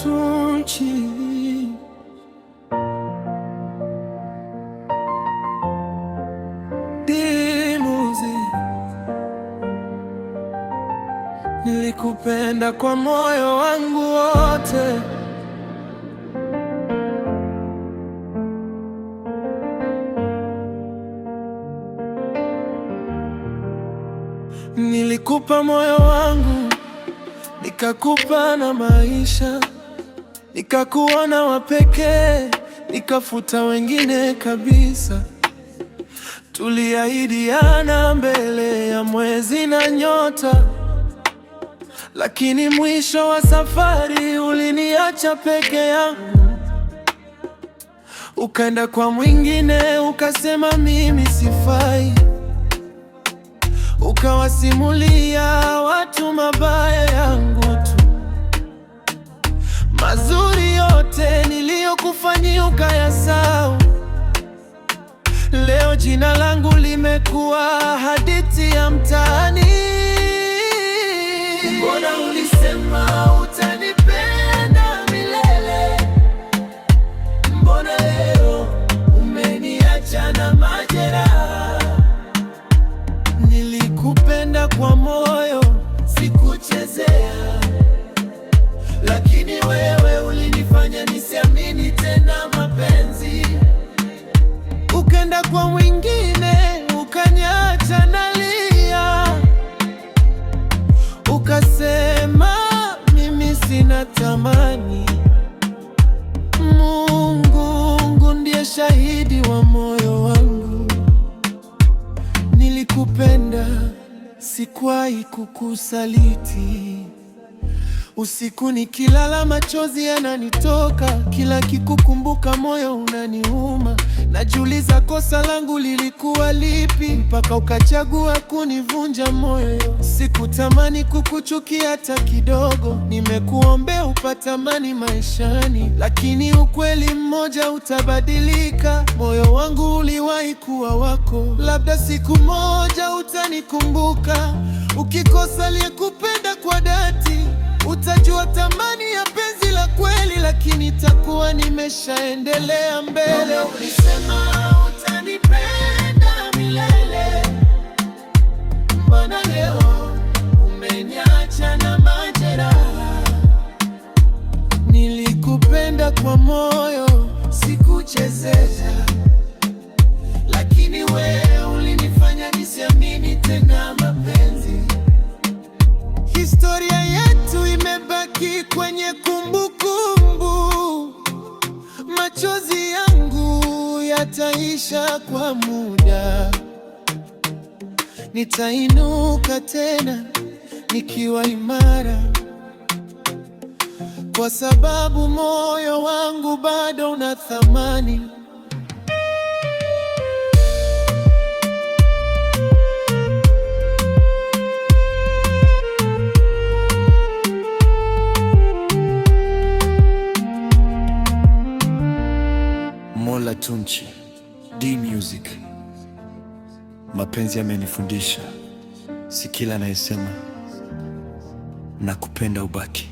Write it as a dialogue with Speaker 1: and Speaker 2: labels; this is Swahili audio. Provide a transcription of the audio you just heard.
Speaker 1: Tunchi. Dimuzi, nilikupenda kwa moyo wangu wote. Nilikupa moyo wangu, nikakupa na maisha, nikakuona wa pekee, nikafuta wengine kabisa. Tuliahidiana mbele ya mwezi na nyota, lakini mwisho wa safari uliniacha peke yangu. Ukaenda kwa mwingine, ukasema mimi sifai. Ukawasimulia watu mabaya yangu tu. Mazuri yote niliyokufanyia ukayasahau. Leo jina langu limekuwa hadithi ya mtaani. Mbona ulisema utanipenda milele? Mbona leo umeniacha na majeraha? Nilikupenda kwa moyo, sikuchezea, lakini wewe ulinifanya nisiamini tena mapenzi. Ukaenda kwa mwingine, ukaniacha nalia. Ukasema mimi sina thamani. Mungu ndiye shahidi wa moyo wangu. Nilikupenda, sikuwahi kukusaliti. Usiku nikilala machozi yananitoka, kila kikukumbuka moyo unaniuma. Najiuliza kosa langu lilikuwa lipi, mpaka ukachagua kunivunja moyo. Sikutamani kukuchukia hata kidogo, nimekuombea upate amani maishani. Lakini ukweli mmoja utabadilika, moyo wangu uliwahi kuwa wako. Labda siku moja utanikumbuka, ukikosa aliyekupenda kwa dhati. Utajua thamani ya penzi la kweli, lakini itakuwa nimeshaendelea mbele. Ulisema utanipenda milele, mbona leo umeniacha na majeraha? Nilikupenda kwa moyo, sikuchezea, lakini wewe ulinifanya nisiamini tena mapenzi. Historia yetu imebaki kwenye kumbukumbu. Machozi yangu yataisha kwa muda. Nitainuka tena nikiwa imara, kwa sababu moyo wangu bado una thamani. Mola Tunchi, D-Music. Mapenzi yamenifundisha, si kila anayesema nakupenda ubaki.